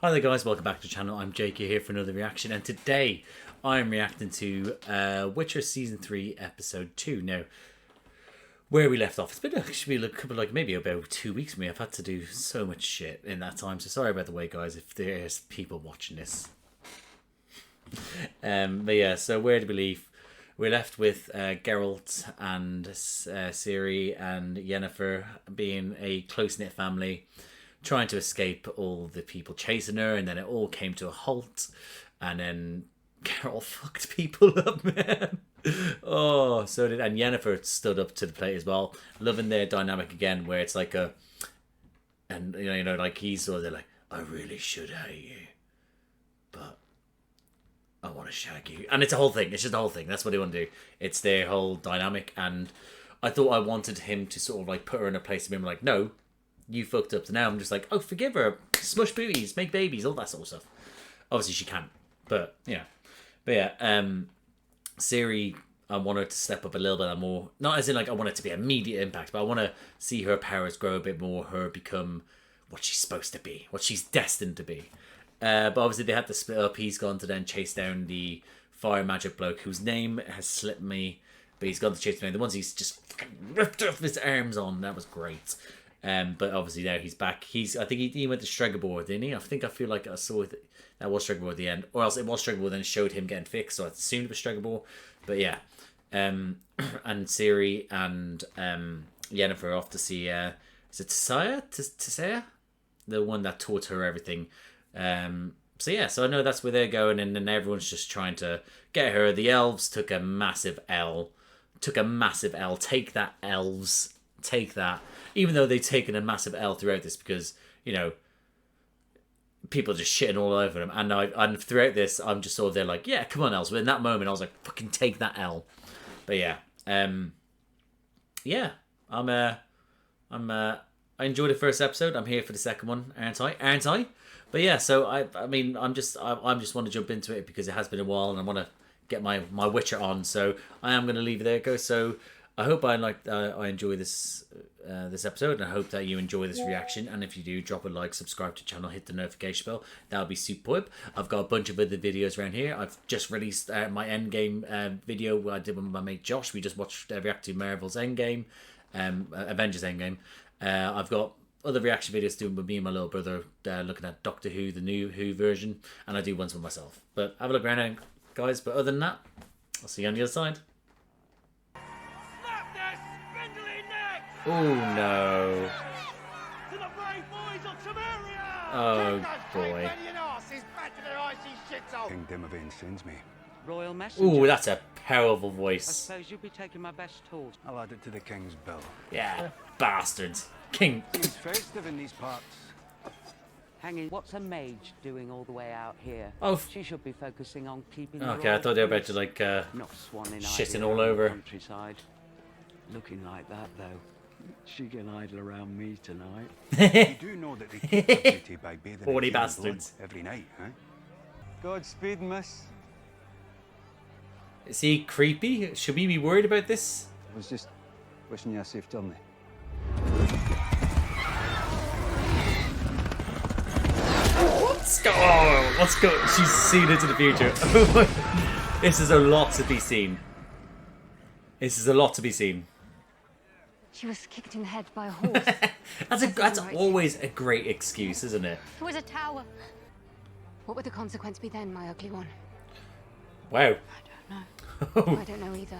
Hi there guys, welcome back to the channel. I'm Jake here for another reaction, and today I'm reacting to Witcher Season 3 Episode 2. Now, where we left off, it's been actually a couple, maybe about 2 weeks for me. I've had to do so much shit in that time, so sorry about the way guys if there's people watching this. But yeah, so where did we leave? We're left with Geralt and Ciri and Yennefer being a close-knit family, trying to escape all the people chasing her, and then it all came to a halt, and then Geralt fucked people up, man. Oh, so did, and Yennefer stood up to the plate as well, loving their dynamic again, where it's like like he's sort of like, I really should hate you, but I want to shag you, and it's a whole thing. It's just a whole thing. That's what they want to do. It's their whole dynamic, and I thought I wanted him to sort of like put her in a place of being like, no, you fucked up. So now I'm just like, oh, forgive her, smush booties, make babies, all that sort of stuff. Obviously she can't, but yeah. Ciri, I want her to step up a little bit more. Not as in like I want it to be immediate impact, but I want to see her powers grow a bit more, her become what she's supposed to be, what she's destined to be. But obviously they had to split up. He's gone to then chase down the fire magic bloke whose name has slipped me, but he's gone to chase down the ones he's just ripped off his arms on. That was great. But obviously now he's back. I think he went to Stregobor, didn't he? I feel like I saw that was Stregobor at the end, or else it was Stregobor then showed him getting fixed. So I assumed it was Stregobor. But yeah, and Ciri and Yennefer are off to see is it Tissaia, the one that taught her everything. So yeah, so I know that's where they're going, and then everyone's just trying to get her. The elves took a massive L. Take that, elves. Take that. Even though they've taken a massive L throughout this, because, you know, people are just shitting all over them. And throughout this, I'm just sort of there like, yeah, come on, elves. But in that moment, I was like, fucking take that L. But yeah. Yeah. I enjoyed the first episode. I'm here for the second one, aren't I? But yeah, so I mean, I just want to jump into it because it has been a while and I want to get my Witcher on. So I am going to leave it there. Go. So I hope I enjoy this episode, and I hope that you enjoy this reaction. And if you do, drop a like, subscribe to the channel, hit the notification bell. That would be superb. I've got a bunch of other videos around here. I've just released my Endgame video I did with my mate Josh. We just watched react to Marvel's Endgame, Avengers Endgame. I've got other reaction videos doing with me and my little brother, looking at Doctor Who, the new Who version, and I do ones with myself. But have a look around, guys. But other than that, I'll see you on the other side. Oh no. To the brave boys of Samaria! Oh boy. King Dimavane sends me. Royal messenger. Ooh, that's a powerful I voice. suppose you'll be taking my best tools. I'll add it to the king's bill. Yeah, bastards. King. It's festive in these parts. Hanging. What's a mage doing all the way out here? Oh. She should be focusing on keeping. Okay, I thought they were about to like not swanning shitting all over. Countryside. Looking like that though. She can idle around me tonight. You do know that they keep their beauty by bathing in 40 human bastards. blood every night, huh? Godspeed, miss. Is he creepy? Should we be worried about this? I was just wishing you a safe journey. Let's go. She's seen into the future. This is a lot to be seen. She was kicked in the head by a horse. That's always a great excuse, isn't it? It was a tower. What would the consequence be then, my ugly one? Wow. I don't know. I don't know either.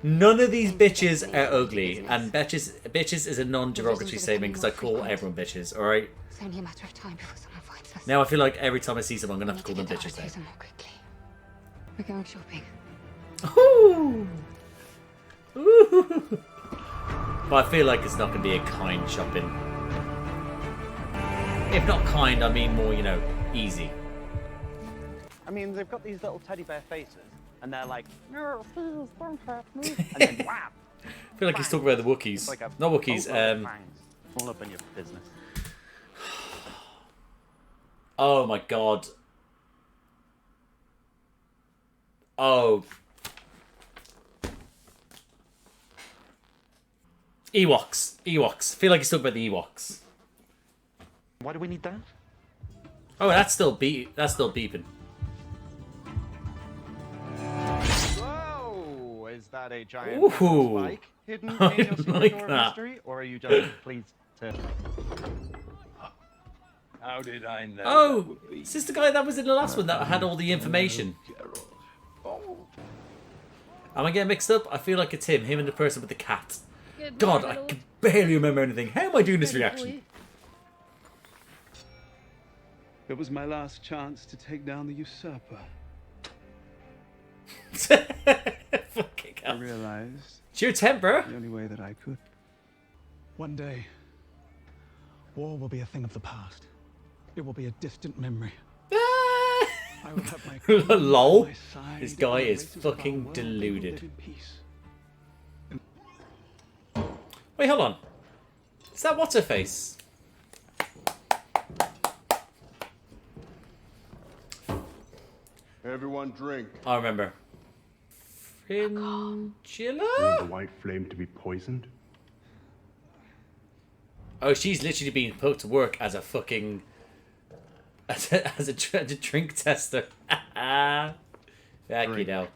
None of these bitches are ugly, and bitches is a non-derogatory statement because I call everyone bitches. All right. It's only a matter of time before someone finds us. Now I feel like every time I see someone, I'm gonna have to call them bitches. More quickly. We're going shopping. Ooh. Ooh. But I feel like it's not going to be a kind shopping. If not kind, I mean more, you know, easy. I mean, they've got these little teddy bear faces, and they're like, no, please, don't hurt me. And then, wow. I feel like he's talking about the Wookiees. Like not Wookiees, all up in your business. Oh my god. Oh. Ewoks. I feel like he's talking about the Ewoks. Why do we need that? Oh, that's still beeping. Whoa! Is that a giant Ooh. spike hidden in I your secret like door of that. mystery, or are you just pleased to? How did I know? Oh, is this the guy that was in the last one that had all the information? Am I getting mixed up? I feel like it's him and the person with the cat. God, I can barely remember anything. How am I doing this reaction? It was my last chance to take down the usurper. Fucking I hell. realized It's your temper. the only way that I could. One day, war will be a thing of the past. It will be a distant memory. I will have my queen Lol. by my side, This guy and the is races of our fucking world will deluded. live in peace. Wait, hold on. Is that what's her face? Everyone drink. I remember. Want the Fringilla? white flame to be poisoned? Oh, she's literally being put to work as a fucking as a drink tester. Fuck you know.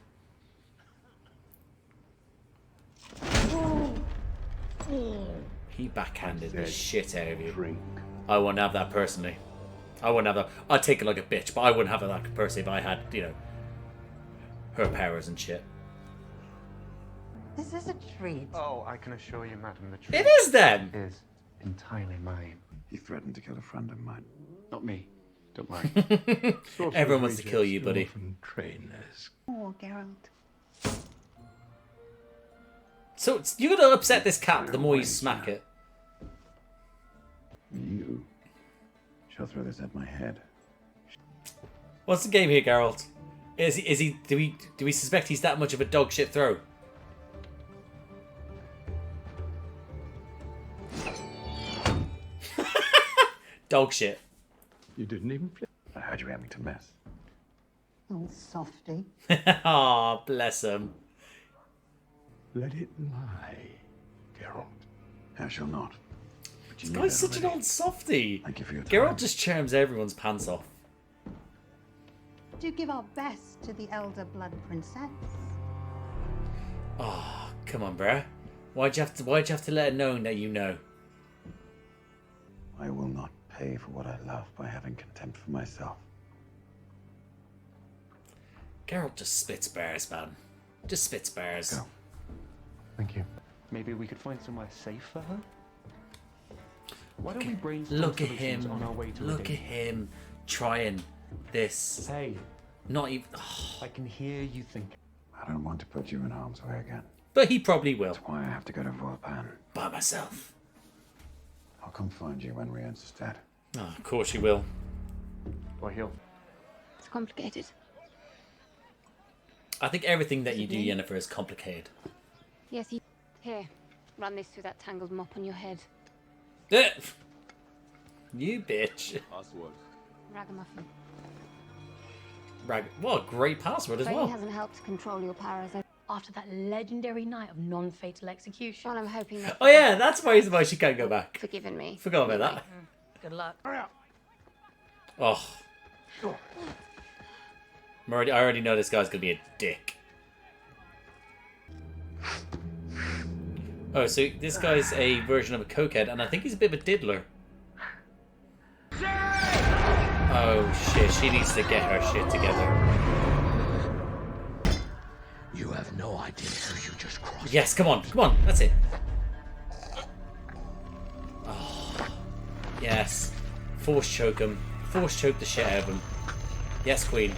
He backhanded the shit out of you. Drink. I wouldn't have that personally. I wouldn't have that. I'd take it like a bitch, but I wouldn't have that personally if I had, you know, her powers and shit. This is a treat. Oh, I can assure you, madam, the truth It is then. is entirely mine. He threatened to kill a friend of mine. Not me. Don't worry. Everyone wants to kill you, buddy. From trainers. Oh, Geralt. So you're gonna upset this cat the more you smack it. You shall throw this at my head. What's the game here, Geralt? Is he? Do we suspect he's that much of a dog shit throw? Dog shit. You didn't even flip. I heard you having to mess. Oh, softy. Aw, bless him. Let it lie, Geralt. I shall not. But you This knew guy's that such an already. old softie. Thank you for your time. Geralt just charms everyone's pants off. Do give our best to the elder blood princess. Oh, come on, bruh. Why'd you have to let it known that you know? I will not pay for what I love by having contempt for myself. Geralt just spits bars, man. Just spits bars. Go. Thank you. Maybe we could find somewhere safe for her? Why don't we brainstorm Look at solutions him. on our way to a Look at date? him trying this. Hey, Not even. I can hear you think. I don't want to put you in harm's way again. But he probably will. That's why I have to go to Vorpan. By myself. I'll come find you when Rien's dead. Oh, of course you will. Or he'll. It's complicated. I think everything that you do, Yennefer, is complicated. Yes, you. Here, run this through that tangled mop on your head. Eh. You bitch. Password. Ragamuffin. What a great password as Freya well. hasn't helped to control your powers. After that legendary night of non-fatal execution. Well, I'm hoping that Oh yeah, that's why she can't go back. forgiven me. Forgot about that. Good luck. Oh. I already know this guy's gonna be a dick. Oh, so this guy's a version of a cokehead, and I think he's a bit of a diddler. Oh shit, she needs to get her shit together. You have no idea who you just crossed. Yes, come on, that's it. Oh, yes. Force choke him. Force choke the shit out of him. Yes, Queen.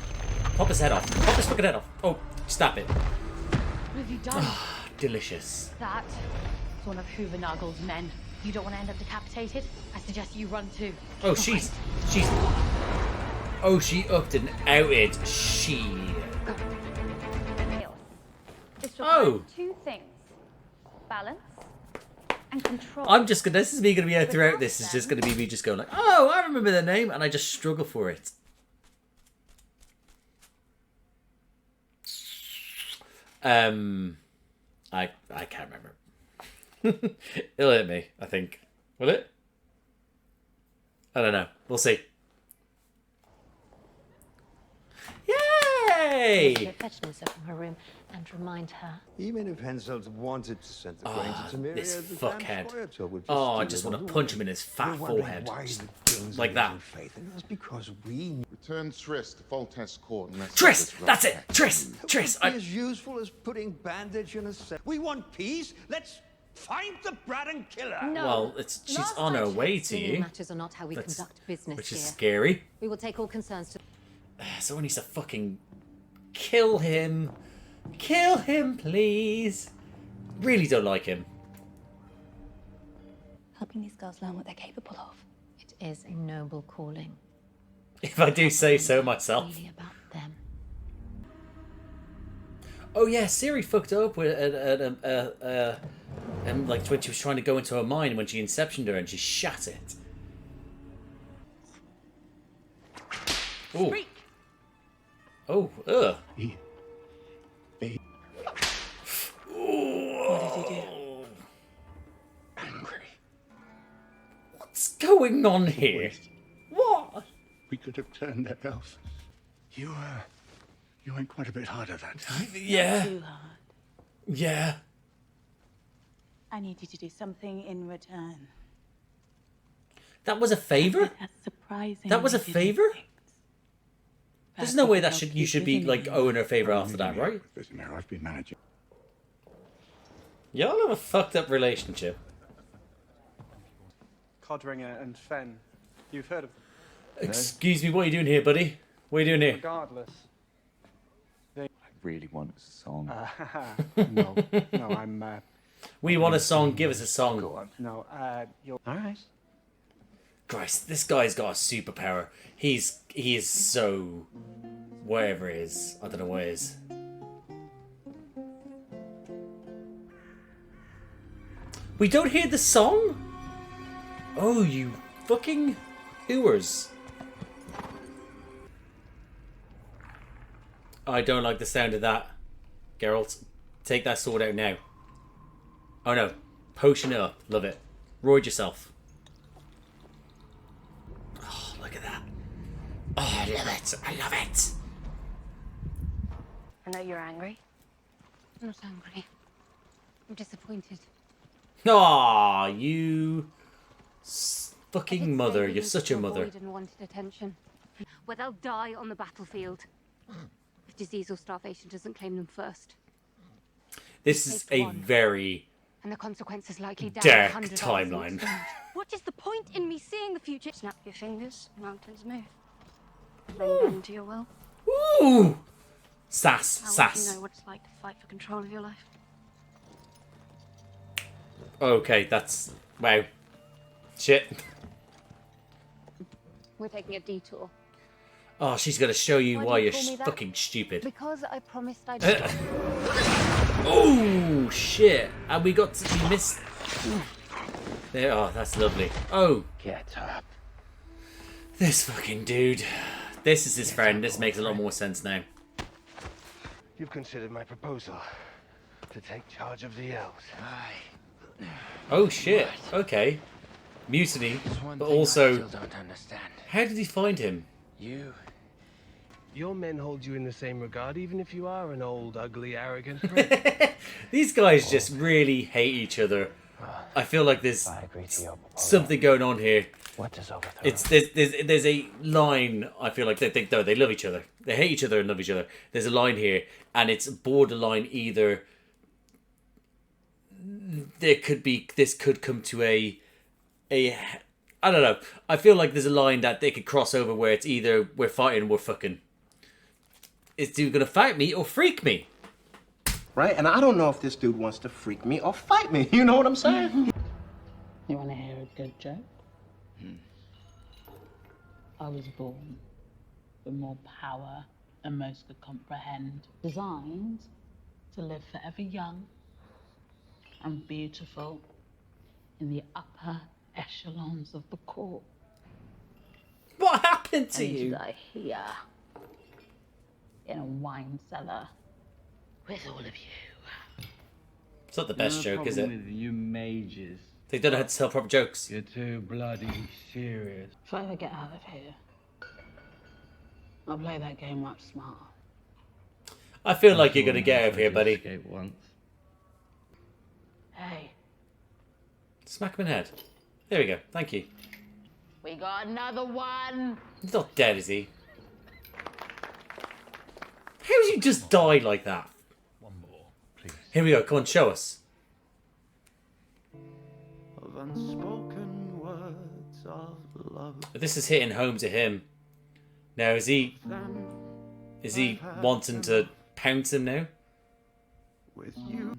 Pop his head off. Pop his fucking head off. Oh, stop it. What have you done? Delicious. That is one of Hoovernagel's men. You don't want to end up decapitated? I suggest you run too. Oh, she's... Oh, she upped and outed. She... This Oh. requires two things. Balance and control. I'm just gonna... This is me gonna be out throughout this. It's just gonna be me just going like, oh, I remember the name, and I just struggle for it. I can't remember. It'll hit me, I think. Will it? I don't know. We'll see. Yay! Fetch Nissa from her room and remind her. Even if Henselt wanted to send the grain to Tamiria, This the damn fuckhead. Squire would just Oh, I steal just it want to all punch away. him in his fat You're wondering forehead. why Just the kings like are that. losing faith in us because we Return Triss to Foltest Court. And Triss! That's it! Triss! Triss! Be as useful as putting bandage in a set. We want peace. Let's find the brat and kill her. No. Well, she's on her way to Seeming you. matters are not how we That's- conduct business Which is here. scary. We will take all concerns to. Someone needs to fucking kill him. Kill him, please. Really don't like him. Helping these girls learn what they're capable of. It is a noble calling. If I do say so myself. Really about them. Oh yeah, Siri fucked up with like when she was trying to go into her mind when she inceptioned her and she shat it. Oh. Oh, ugh. What did he do? Angry. What's going on here? What? We could have turned that off. You went quite a bit harder that time. Yeah. Too hard. Yeah. I need you to do something in return. That was a favour? That's surprising. That was a you didn't favour? think. There's Perhaps no way I that can help you should be with like it. owing her a favour after that, right? Listen, now I've been managing. Y'all have a fucked up relationship. Codringer and Fen. You've heard of them. Excuse me, what are you doing here, buddy? What are you doing here? Regardless. I really want a song. No, I'm. We want a song, give us a song. No, you're. All right. Christ, this guy's got a superpower. He is so wherever it is. I don't know where it is. We don't hear the song? Oh, you fucking hooers. I don't like the sound of that. Geralt, take that sword out now. Oh no. Potion it up. Love it. Roid yourself. Oh, look at that. Oh, I love it. I love it. I know you're angry. I'm not angry. I'm disappointed. Aw, you fucking I did say mother. we You're needed such to a mother. avoid unwanted attention. Where they'll die on the battlefield. If disease or starvation doesn't claim them first. This is a very And the consequences likely down dark 100 timeline. What is the point in me seeing the future? Snap your fingers, mountains move. Bring them to your will. Ooh! Sass, How would sass. you know what it's like to fight for control of your life? Okay, that's... Wow. Shit. We're taking a detour. Oh, she's gonna show you Why why do you you're call me that? fucking stupid. Because I promised I'd... Oh, shit. And we got to... We missed... There, oh, that's lovely. Oh. Get up. This fucking dude. This is his friend. This makes a lot more sense now. You've considered my proposal to take charge of the elves. Oh, shit. Okay. Mutiny. But I also... still don't understand. How did he find him? Your men hold you in the same regard, even if you are an old, ugly, arrogant prick. These guys just really hate each other. I feel like there's something going on here. What does overthrow? It's there's a line. I feel like they love each other. They hate each other and love each other. There's a line here, and it's borderline either. This could come to a I don't know. I feel like there's a line that they could cross over where it's either we're fighting or we're fucking. Is dude gonna fight me or freak me? Right? And I don't know if this dude wants to freak me or fight me. You know what I'm saying? You want to hear a good joke? I was born with more power than most could comprehend. Designed to live forever young and beautiful in the upper echelons of the court. What happened to And you? I here in a wine cellar with all of you. It's not the best joke, is it? With you mages. They don't know how to tell proper jokes. You're too bloody serious. If I ever get out of here, I'll play that game much smarter. I feel like you're gonna get over here, buddy. Hey, Smack him in the head. There we go. Thank you. we got another one. He's not dead, is he? How did you just die like that? One more, please. Here we go. Come on, show us. Of unspoken words of love. This is hitting home to him. Now, is he wanting to pounce him now? With you.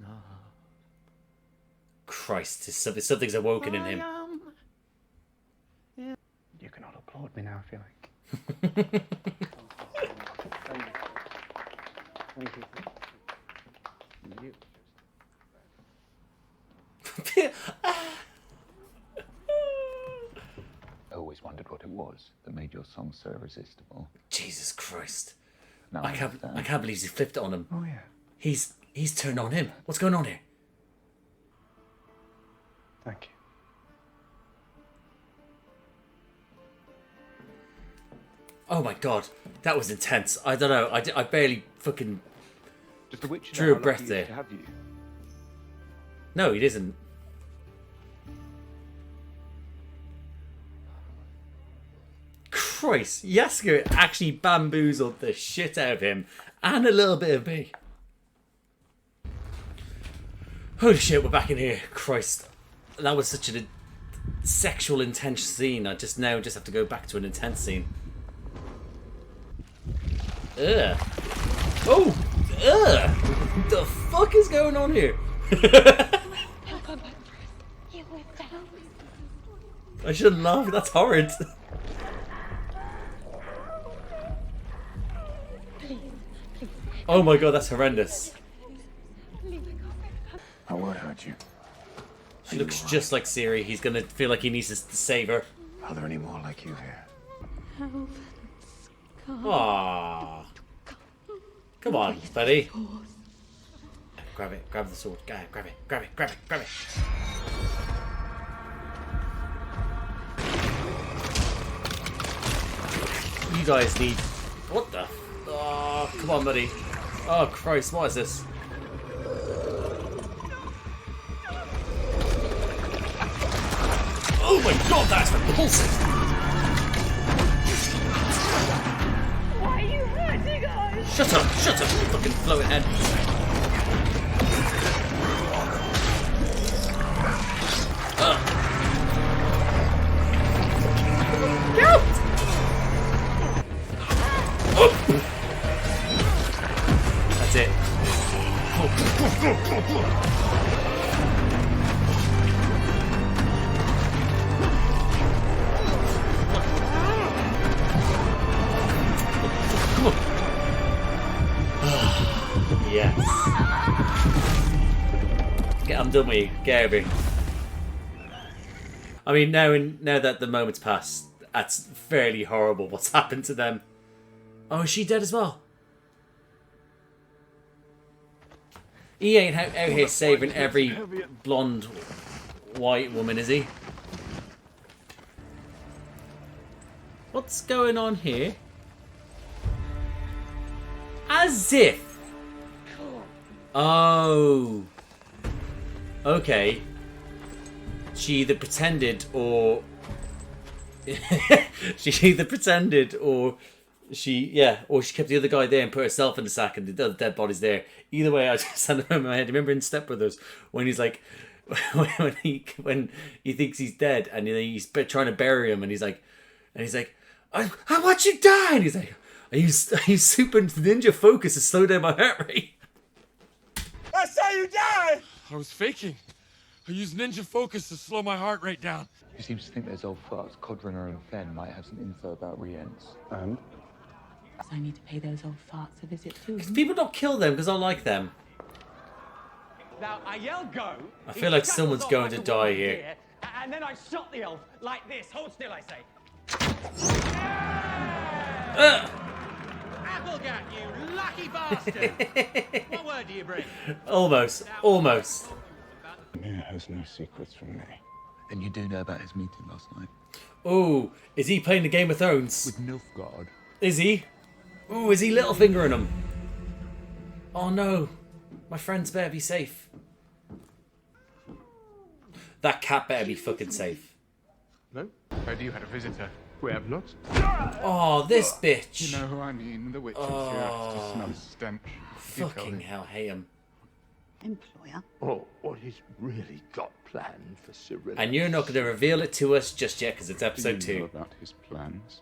Christ, something's awoken in him. You can all applaud me now if you like. Thank you. I always wondered what it was that made your song so irresistible. Jesus Christ. Now I can't believe he flipped it on him. Oh yeah. He's turned on him. What's going on here? Thank you. Oh my god, that was intense. I don't know. I barely fucking Does the witch drew a know how breath lucky he there. is to have you? No, he isn't. Christ, Yasker actually bamboozled the shit out of him and a little bit of me. Holy shit, we're back in here. Christ, that was such a sexual intense scene. I just have to go back to an intense scene. Ugh. Oh, ugh. What the fuck is going on here? I shouldn't laugh. That's horrid. Oh my god, that's horrendous. I won't hurt you. She looks just like Siri. He's gonna feel like he needs to save her. Are there any more like you here? Aww. Come on, buddy. Grab it. Grab the sword. Grab it. Grab it. Grab it. Grab it. You guys need... What the... Oh, come on, buddy. Oh, Christ. What is this? Oh my god, that's repulsive! Why are you hurting us? Shut up, you fucking floating head. Go! Oh. That's it. Yes. I'm done with you. Get over here. I mean, now that the moment's passed, that's fairly horrible what's happened to them. Oh, is she dead as well? He ain't out here saving every blonde white woman, is he? What's going on here? As if. Oh. Okay. She either pretended or... she either pretended or she kept the other guy there and put herself in the sack and the other dead body's there. Either way, I just had it in my head. Remember in Step Brothers when he's like... when he thinks he's dead and he's trying to bury him and he's like... I watch you die! And he's like... I use super ninja focus to slow down my heart rate. I saw you die! I was faking. I used ninja focus to slow my heart rate down. He seems to think those old farts, Codringer and Fenn, might have some info about re-ents. And? So I need to pay those old farts a visit too. Because people don't kill them because I like them. Now, I yelled go. I feel like someone's going to die here. And then I shot the elf like this. Hold still, I say. Applegat, you lucky bastard! What word do you bring? Almost. Amir has no secrets from me. And you do know about his meeting last night? Oh, is he playing the Game of Thrones? With Nilfgaard. Is he? Oh, is he Littlefingering him? Oh no, my friends better be safe. That cat better be fucking safe. No? Heard you had a visitor. We have not. Oh, this bitch. You know who I mean, the witch who has to smell stench. Fucking hell, hate him. Employer. Oh, what he's really got planned for Cyril. And you're not going to reveal it to us just yet because it's episode 2. Know about his plans?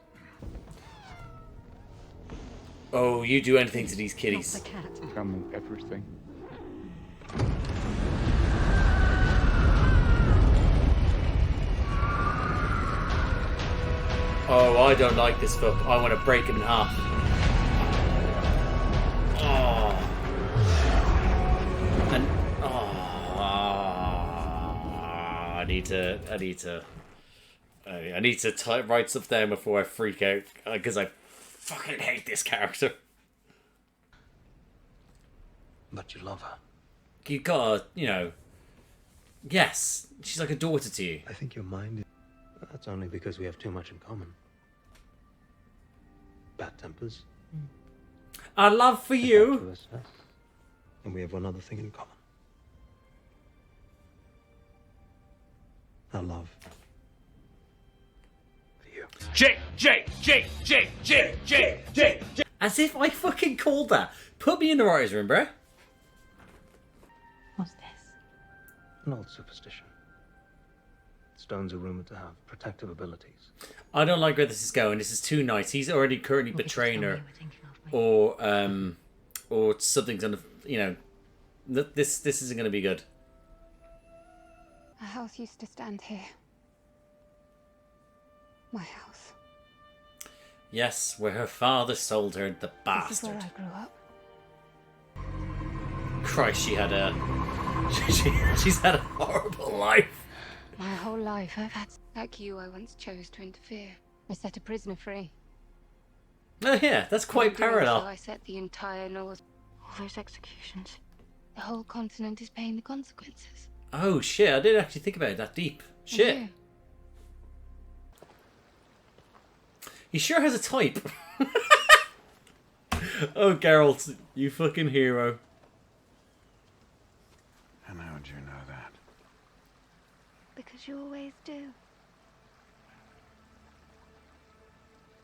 Oh, you do anything to these kitties. The cat. Tell me everything. Oh, I don't like this fuck. I want to break him in half. Oh. And I need to write stuff down before I freak out because I fucking hate this character. But you love her. You gotta, yes, she's like a daughter to you. I think your mind is... That's only because we have too much in common. Bad tempers. Our love for you. Virtuousness. And we have one other thing in common. Our love. For you. J. As if I fucking called that. Put me in the writer's room, bruh. What's this? An old superstition. Stones are rumored to have protective abilities. I don't like where this is going. This is too nice. He's already currently betraying her, or something's gonna, this isn't gonna be good. Our house used to stand here. My house. Yes, where her father sold her, the bastard. This is where I grew up. Christ, she's had a horrible life. My whole life I've had... Like you, I once chose to interfere. I set a prisoner free. Oh yeah, that's quite In doing parallel. So I set the entire North... All those executions. The whole continent is paying the consequences. Oh shit, I didn't actually think about it that deep. Shit. Okay. He sure has a type. Oh, Geralt, you fucking hero. And how do you know that? Because you always do.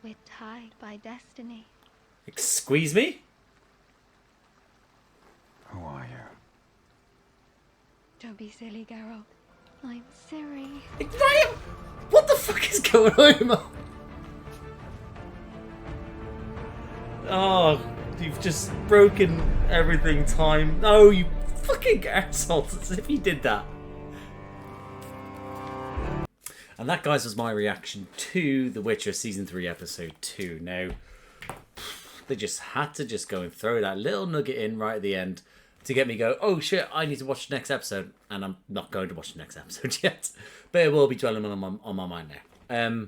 We're tied by destiny. Squeeze me? Who are you? Don't be silly, Geralt. I'm Siri. Ryan! What the fuck is going on, man? Oh, you've just broken everything time. No, you fucking asshole. As if you did that. And that, guys, was my reaction to The Witcher Season 3, Episode 2. Now, they just had to just go and throw that little nugget in right at the end to get me go, oh shit, I need to watch the next episode. And I'm not going to watch the next episode yet. But it will be dwelling on my mind now.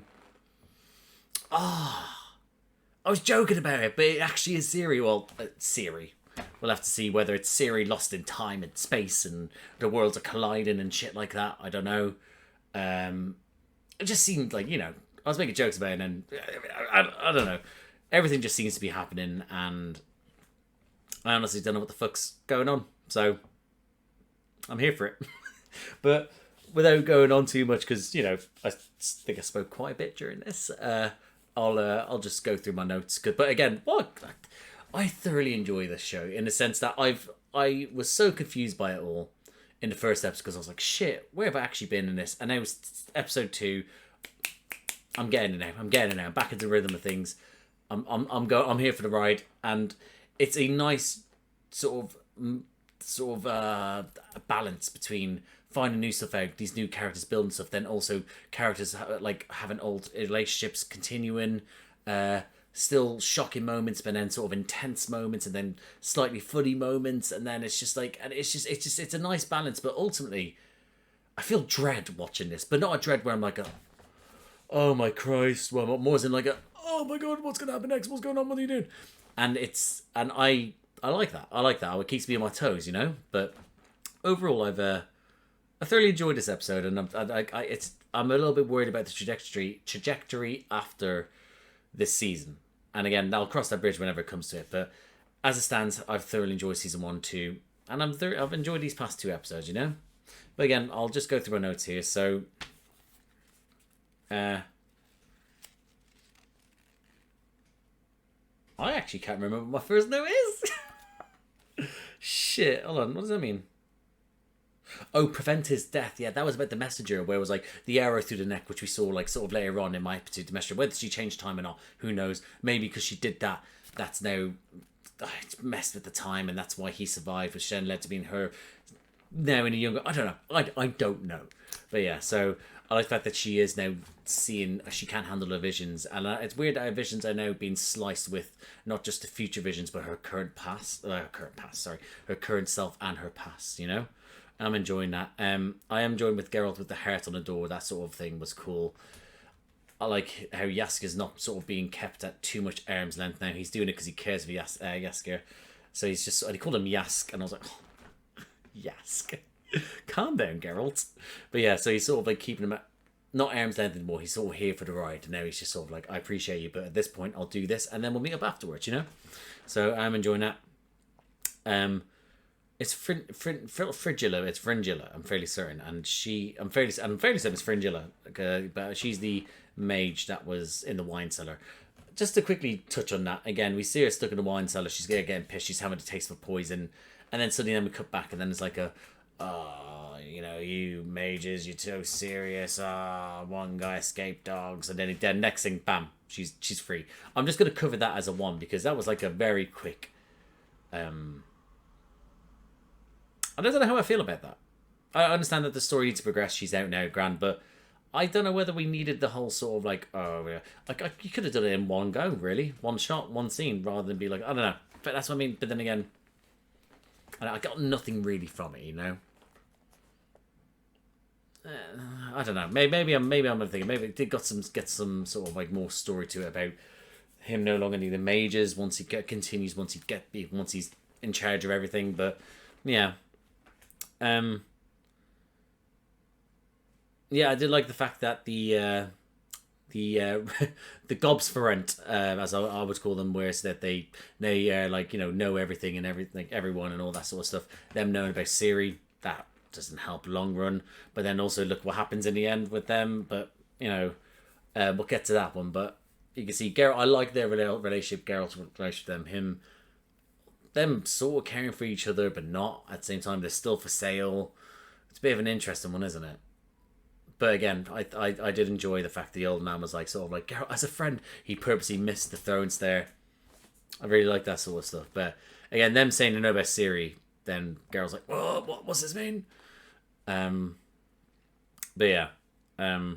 I was joking about it, but it actually is Siri. Well, Siri. We'll have to see whether it's Siri lost in time and space and the worlds are colliding and shit like that. I don't know. It just seemed like, I was making jokes about it and I don't know. Everything just seems to be happening and I honestly don't know what the fuck's going on. So, I'm here for it. But without going on too much, because, I think I spoke quite a bit during this, I'll just go through my notes. But again, I thoroughly enjoy this show in the sense that I was so confused by it all in the first episode because I was like, shit, where have I actually been in this? And now it's episode 2. I'm getting it now. I'm back into the rhythm of things. I'm here for the ride, and it's a nice sort of balance between finding new stuff out, these new characters building stuff, then also characters like having old relationships continuing, still shocking moments, but then sort of intense moments, and then slightly funny moments, and then it's just like, and it's a nice balance. But ultimately, I feel dread watching this, but not a dread where I'm like, oh my Christ, well, more as in like oh my God, what's gonna happen next? What's going on? What are you doing? And I like that. I like that. It keeps me on my toes, But overall, I thoroughly enjoyed this episode, and I'm a little bit worried about the trajectory after this season. And again, I'll cross that bridge whenever it comes to it. But as it stands, I've thoroughly enjoyed season 1, 2, and I've enjoyed these past 2 episodes, you know. But again, I'll just go through my notes here. So, I actually can't remember what my first note is. Shit, hold on, what does that mean? Oh, prevent his death. Yeah, that was about the messenger, where it was like the arrow through the neck, which we saw like sort of later on in my particular messenger. Whether she changed time or not, who knows? Maybe because she did that, that's now it's messed with the time, and that's why he survived, which then led to being her now in a younger. I don't know. I don't know. But yeah, so I like the fact that she is now seeing, she can't handle her visions, and it's weird that her visions are now being sliced with not just the future visions, but her current self and her past. You know. I'm enjoying that. I am enjoying with Geralt with the heart on the door. That sort of thing was cool. I like how Yasker's not sort of being kept at too much arm's length now. He's doing it because he cares for Yasker. So he's just, he called him Yask, and I was like, oh, Yask. Calm down, Geralt. But yeah, so he's sort of like keeping him at, not arm's length anymore. He's sort of here for the ride. And now he's just sort of like, I appreciate you, but at this point, I'll do this, and then we'll meet up afterwards, you know? So I'm enjoying that. It's Fringilla. It's Fringilla. I'm fairly certain, and I'm fairly certain it's Fringilla. But she's the mage that was in the wine cellar. Just to quickly touch on that again, we see her stuck in the wine cellar. She's getting pissed. She's having a taste for poison, and then suddenly we cut back, and then it's like you know, you mages, you're so serious. One guy escaped dogs, and then next thing, bam, she's free. I'm just gonna cover that as a 1 because that was like a very quick. I don't know how I feel about that. I understand that the story needs to progress. She's out now, grand, but I don't know whether we needed the whole sort of like, you could have done it in one go, really, one shot, one scene, rather than be like, I don't know. But that's what I mean. But then again, I got nothing really from it, you know. I don't know. Maybe I'm thinking. Maybe it did get some sort of like more story to it about him no longer needing mages once he continues once he's in charge of everything. But yeah. Yeah, I did like the fact that the gobs for rent, as I would call them, where it's that they like, you know everything and everything, everyone and all that sort of stuff. Them knowing about Ciri, that doesn't help long run. But then also look what happens in the end with them. But you know, we'll get to that one. But you can see Geralt. I like their relationship. Geralt's relationship with them sort of caring for each other, but not at the same time. They're still for sale. It's a bit of an interesting one, isn't it? But again, I did enjoy the fact the old man was like sort of like, Geralt, as a friend, he purposely missed the thrones there. I really like that sort of stuff. But again, them saying they know about Ciri, then Geralt's like, whoa, what's this mean? But yeah. But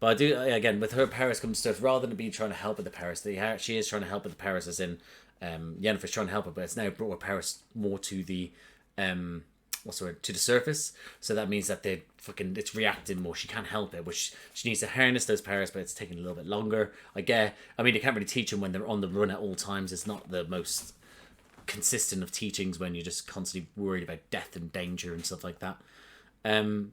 I do, again, with her Paris comes stuff, rather than be trying to help with the Paris, she is trying to help with the Paris, as in Yennefer's trying to help her, but it's now brought her Paris more to the to the surface. So that means that it's reacting more. She can't help it, which she needs to harness those Paris, but it's taking a little bit longer. I mean, they can't really teach them when they're on the run at all times. It's not the most consistent of teachings when you're just constantly worried about death and danger and stuff like that. I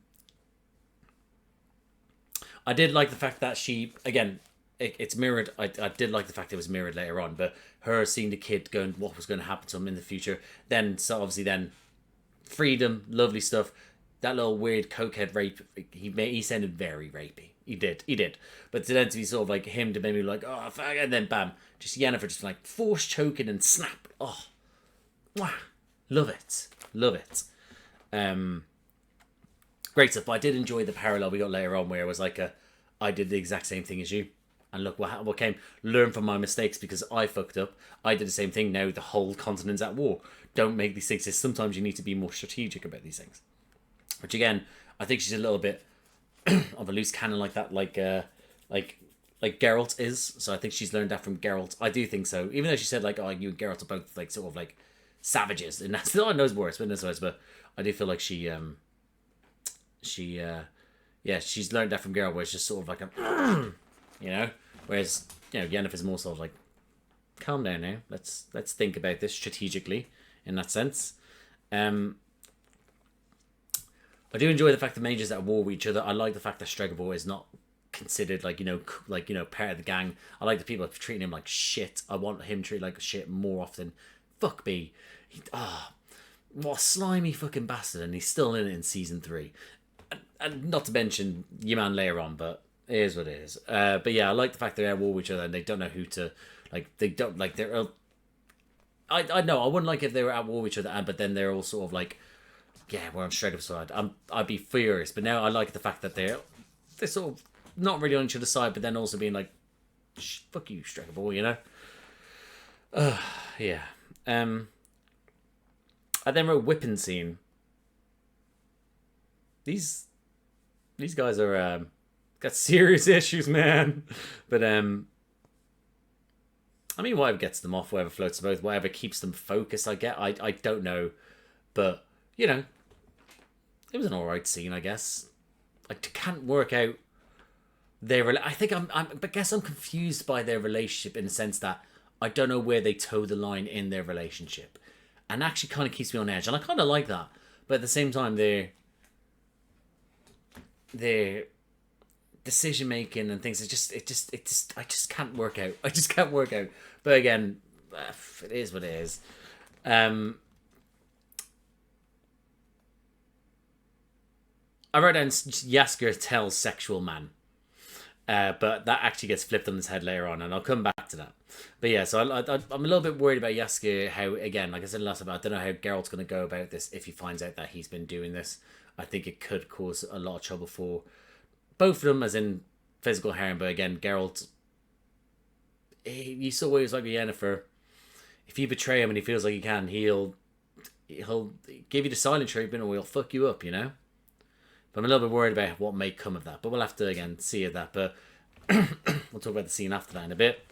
did like the fact that she, again, it's mirrored. I did like the fact it was mirrored later on, but her seeing the kid going, what was going to happen to him in the future, so obviously then freedom, lovely stuff. That little weird cokehead rape, he sounded very rapey. He did. But then to be sort of like him to maybe like, oh fuck, and then bam, just Yennefer just like force choking and snap. Oh, wow, love it. Great stuff. But I did enjoy the parallel we got later on, where it was like I did the exact same thing as you, and look what came. Learn from my mistakes because I fucked up. I did the same thing. Now the whole continent's at war. Don't make these things. Sometimes you need to be more strategic about these things. Which again, I think she's a little bit of a loose cannon like that, like Geralt is. So I think she's learned that from Geralt. I do think so. Even though she said like, oh, you and Geralt are both like sort of like savages, and that's not knows worse, but I do feel like she's learned that from Geralt, where it's just sort of like a you know, whereas, you know, Yennefer's more sort of like, calm down now, let's think about this strategically in that sense. I do enjoy the fact that mages are at war with each other. I like the fact that Stregobor is not considered like part of the gang. I like the people treating him like shit. I want him treated like shit more often. Fuck me. What a slimy fucking bastard, and he's still in it in season 3. And not to mention your man later on, but it is what it is. But yeah, I like the fact they're at war with each other and they don't know who to like. They don't like they're. I know I wouldn't like if they were at war with each other, but then they're all sort of like, yeah, we're on straight up side. I'd be furious, but now I like the fact that they're sort of not really on each other's side, but then also being like, fuck you, straight up all, you know. Yeah. I then wrote whipping scene. These guys are got serious issues, man. But I mean, whatever gets them off, whatever floats them both, whatever keeps them focused. I don't know, but you know, it was an alright scene, I guess. I can't work out their. I think I guess I'm confused by their relationship in the sense that I don't know where they toe the line in their relationship, and actually kind of keeps me on edge. And I kind of like that, but at the same time, their decision making and things, I just can't work out. I just can't work out. But again, it is what it is. I wrote down Jaskier tells sexual man. But that actually gets flipped on his head later on, and I'll come back to that. But yeah, so I'm a little bit worried about Jaskier, how, again, like I said last time, I don't know how Geralt's going to go about this if he finds out that he's been doing this. I think it could cause a lot of trouble for both of them, as in physical harm, but again, Geralt, you saw what he was like with Yennefer. If you betray him and he feels like he can, he'll give you the silent treatment or he'll fuck you up, you know? But I'm a little bit worried about what may come of that. But we'll have to, again, see that. But we'll talk about the scene after that in a bit.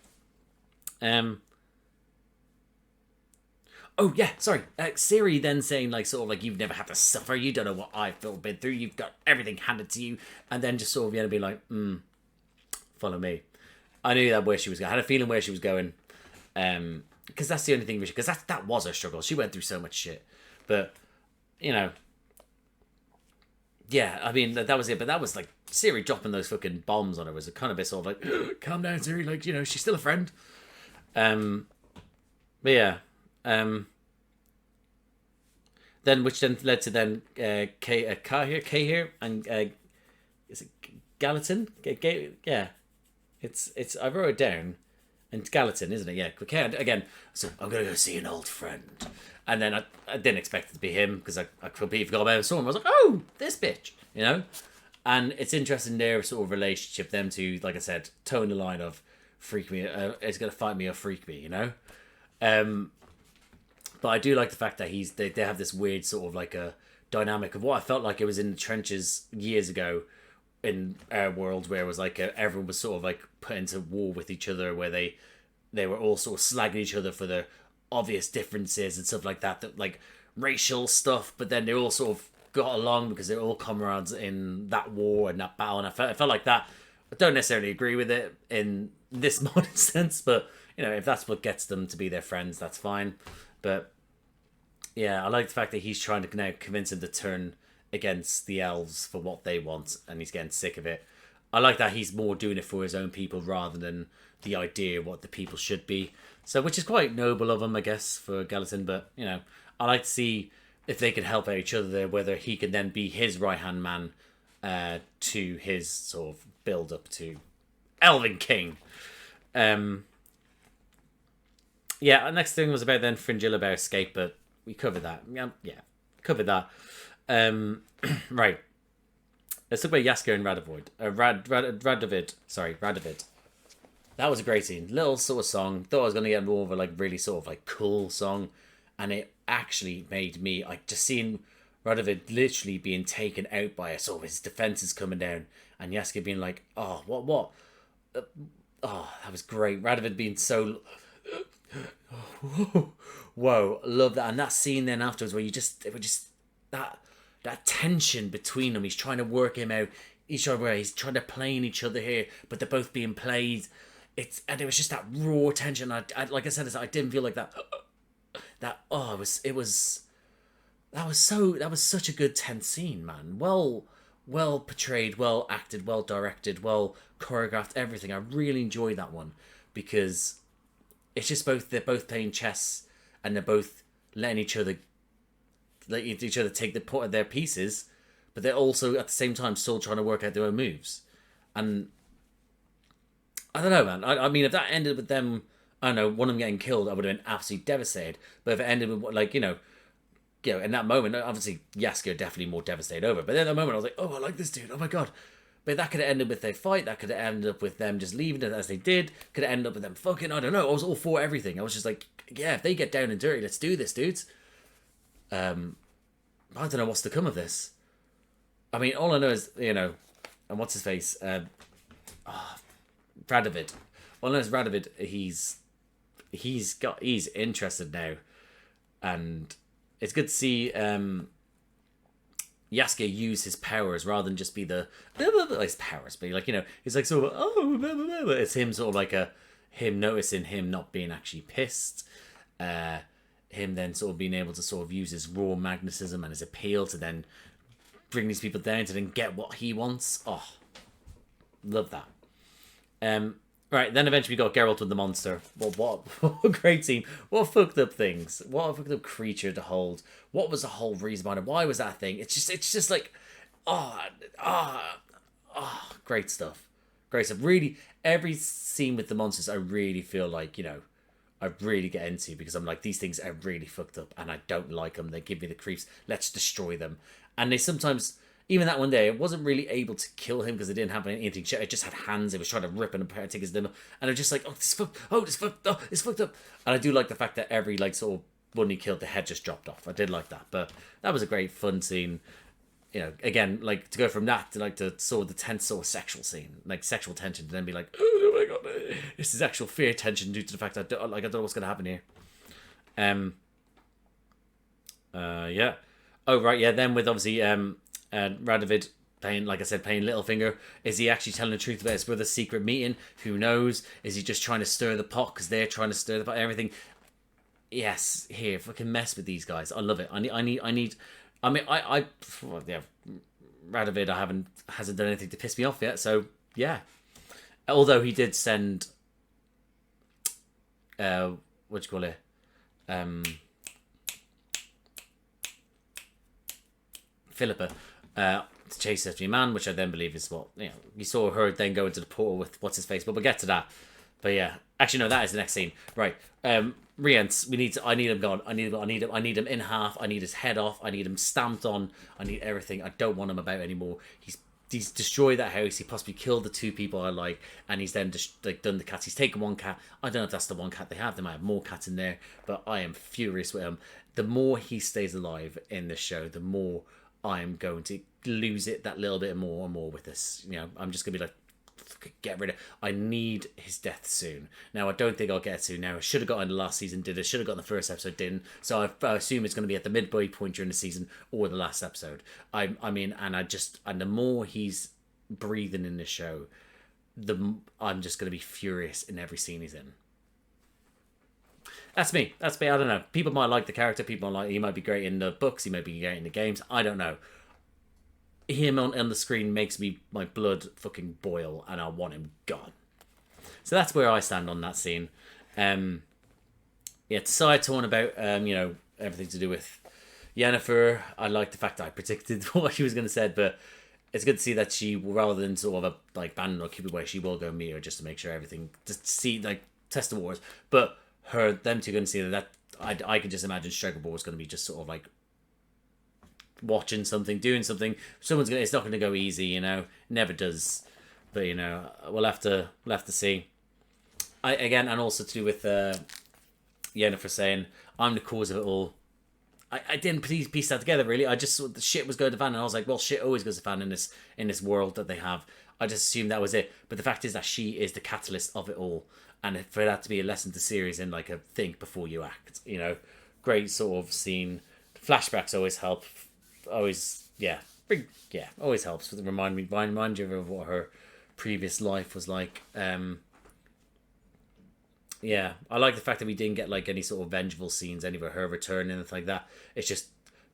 Oh, yeah, sorry. Ciri then saying, like, sort of like, you've never had to suffer. You don't know what I've been through. You've got everything handed to you. And then just sort of, being like, follow me. I knew that where she was going. I had a feeling where she was going. Because that's the only thing. Because that was her struggle. She went through so much shit. But, you know. Yeah, I mean, that was it. But that was like Ciri dropping those fucking bombs on her was a kind of a bit sort of like, calm down, Ciri. Like, you know, she's still a friend. But yeah. Then, which then led to then Cahir and is it Gallatin? Yeah, it's. I wrote it down, and Gallatin, isn't it? Yeah. Again, so I'm gonna go see an old friend, and then I didn't expect it to be him because I completely forgot about him. I was like, oh, this bitch, you know. And it's interesting their sort of relationship, them two, like I said, towing the line of freak me. It's gonna fight me or freak me, you know. But I do like the fact that they have this weird sort of like a dynamic of what I felt like it was in the trenches years ago in our world, where it was like everyone was sort of like put into war with each other, where they were all sort of slagging each other for their obvious differences and stuff like that like racial stuff, but then they all sort of got along because they're all comrades in that war and that battle, and I felt like that. I don't necessarily agree with it in this modern sense, but you know, if that's what gets them to be their friends, that's fine. But yeah, I like the fact that he's trying to now convince him to turn against the elves for what they want, and he's getting sick of it. I like that he's more doing it for his own people rather than the idea of what the people should be. So, which is quite noble of him, I guess, for Gallatin. But, you know, I like to see if they can help out each other there, whether he can then be his right-hand man to his sort of build-up to Elven King. Yeah, the next thing was about then Fringilla Bear escape, but we covered that. Yeah, covered that. Right. Let's talk about Jaskier and Radovid. Radovid. That was a great scene. Little sort of song. Thought I was going to get more of a like really sort of like cool song, and it actually made me like just seeing Radovid literally being taken out by a sort of his defenses coming down, and Jaskier being like, "Oh, what? Oh, that was great." Radovid being so. Whoa, love that. And that scene then afterwards where it was just that tension between them. He's trying to work him out. He's trying to play each other here, but they're both being played. And it was just that raw tension. I like I said, I didn't feel like that. That was such a good tense scene, man. Well well portrayed, well acted, well directed, well choreographed, everything. I really enjoyed that one because it's just they're both playing chess and they're both letting each other take the part of their pieces, but they're also at the same time still trying to work out their own moves. And I don't know, man. I mean, if that ended with them, I don't know, one of them getting killed, I would have been absolutely devastated. But if it ended with, like, in that moment, obviously Yasker definitely more devastated over. But then at the moment, I was like, oh, I like this dude. Oh my god. But that could have ended with their fight. That could have ended up with them just leaving it as they did. Could have ended up with them fucking, I don't know. I was all for everything. I was just like, yeah, if they get down and dirty, let's do this, dudes. I don't know what's to come of this. I mean, all I know is, and what's his face? Radovid. All I know is Radovid, he's interested now. And it's good to see Yasker use his powers rather than just be his powers, but he's like sort of, it's him sort of like him noticing him not being actually pissed, him then sort of being able to sort of use his raw magnetism and his appeal to then bring these people down to then get what he wants. Oh, love that. Right, then eventually we got Geralt with the monster. Well, what a great scene. What fucked up things. What a fucked up creature to hold. What was the whole reason behind it? Why was that thing? It's just like, great stuff. Great stuff. Really, every scene with the monsters, I really feel like, I really get into because I'm like, these things are really fucked up and I don't like them. They give me the creeps. Let's destroy them. And they sometimes... Even that one day, I wasn't really able to kill him because it didn't have anything. It just had hands. It was trying to rip him apart, take his dinner. And I was just like, it's fucked up. And I do like the fact that every, sort of one he killed, the head just dropped off. I did like that. But that was a great, fun scene. Again, to go from that to sort of the tense sort of sexual scene. Sexual tension. To then be like, oh my god, this is actual fear tension due to the fact that I don't know what's going to happen here. Yeah. Oh, right, yeah. Then with, obviously... Radovid playing Littlefinger. Is he actually telling the truth about his brother's secret meeting? Who knows? Is he just trying to stir the pot because they're trying to stir the pot? Everything. Yes, here, fucking mess with these guys. I love it. Radovid, hasn't done anything to piss me off yet. So yeah. Although he did send, Philippa. To chase after your man, which I then believe is what you saw her then go into the portal with what's his face, but we'll get to that. But yeah, actually no, that is the next scene, right? Rience, I need him gone. I need him in half. I need his head off. I need him stamped on. I need everything. I don't want him about anymore. He's destroyed that house. He possibly killed the two people I like, and he's then just done the cats. He's taken one cat. I don't know if that's the one cat they have. They might have more cats in there, but I am furious with him. The more he stays alive in this show, the more I'm going to lose it that little bit more and more with this. I'm just going to be like, get rid of... I need his death soon. Now, I don't think I'll get it soon now. I should have got in the last season, did. I should have got in the first episode, didn't. So I assume it's going to be at the midway point during the season or the last episode. And the more he's breathing in this show, I'm just going to be furious in every scene he's in. That's me. I don't know. People might like the character. People might like... He might be great in the books. He might be great in the games. I don't know. Him on the screen makes my blood fucking boil, and I want him gone. So that's where I stand on that scene. To side torn about everything to do with Yennefer. I like the fact that I predicted what she was going to say, but it's good to see that she, rather than sort of abandon or keep away, she will go meet her just to make sure everything, just see, test the waters. But them two going to see that I can just imagine Stregobor is going to be just sort of watching something, doing something. It's not going to go easy, never does. But we'll have to see. And also to do with Yennefer saying I'm the cause of it all. I didn't piece that together really. I just thought the shit was going to Van, and I was like, well, shit always goes to Van in this world that they have. I just assumed that was it. But the fact is that she is the catalyst of it all, and for that to be a lesson to series in a think before you act. Great sort of scene. Flashbacks always help. Always helps. Remind you of what her previous life was like. I like the fact that we didn't get any sort of vengeful scenes, any of her return, anything like that. It's just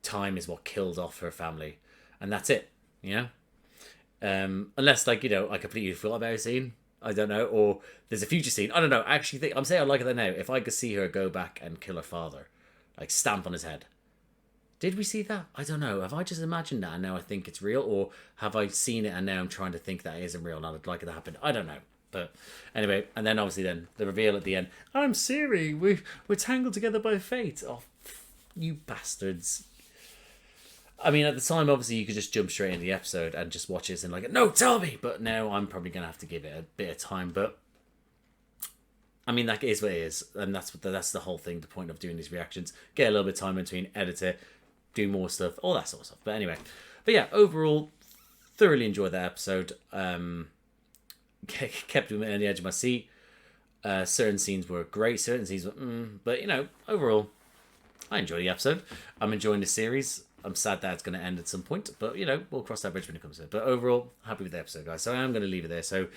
time is what killed off her family, and that's it. Unless, like, you know, I completely forgot about a scene. I don't know. Or there's a future scene. I don't know. I actually think, I'm saying I like it now. If I could see her go back and kill her father, like stamp on his head. Did we see that? I don't know. Have I just imagined that and now I think it's real? Or have I seen it and now I'm trying to think that it isn't real and I'd like it to happen? I don't know. But anyway, and then obviously then the reveal at the end. I'm Siri. We're tangled together by fate. Oh, you bastards. I mean, at the time, obviously, you could just jump straight into the episode and just watch it and like, no, tell me. But now I'm probably going to have to give it a bit of time. But I mean, that is what it is. And that's the whole thing, the point of doing these reactions. Get a little bit of time between, edit it, do more stuff, all that sort of stuff. But anyway, but yeah, overall, thoroughly enjoyed that episode. Kept me on the edge of my seat. Certain scenes were great, certain scenes were but you know, overall, I enjoyed the episode. I'm enjoying the series. I'm sad that it's going to end at some point, but you know, we'll cross that bridge when it comes to it. But overall, happy with the episode, guys. So I am going to leave it there. So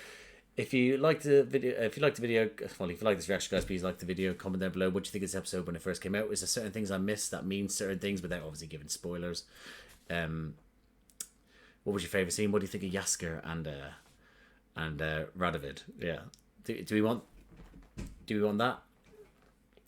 if you like the video, if you like this reaction, guys, please like the video, comment down below what you think of this episode when it first came out. Is there certain things I missed that means certain things without obviously giving spoilers? What was your favorite scene? What do you think of Jaskier and Radovid? Yeah, do we want that?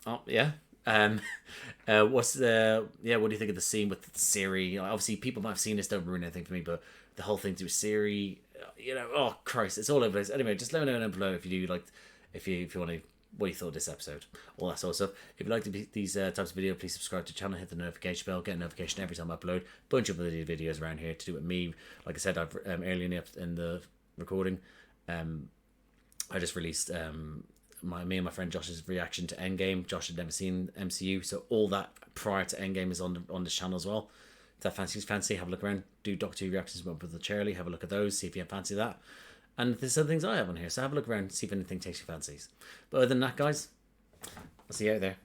Oh yeah. What do you think of the scene with Siri? Obviously, people might have seen this, don't ruin anything for me, but the whole thing to with Siri, you know, oh Christ, it's all over the place. Anyway, just let me know down below if you do like, if you want to, what you thought of this episode, all that sort of stuff. If you like these types of videos, please subscribe to the channel, hit the notification bell, get a notification every time I upload. Bunch of other videos around here to do with me. Like I said, I've earlier in the recording, I just released me and my friend Josh's reaction to Endgame. Josh had never seen MCU, so all that prior to Endgame is on this channel as well. If that fancy, have a look around. Do Doctor Who reactions with my brother Charlie. Have a look at those, see if you fancy that. And there's other things I have on here, so have a look around, see if anything takes your fancies. But other than that, guys, I'll see you out there.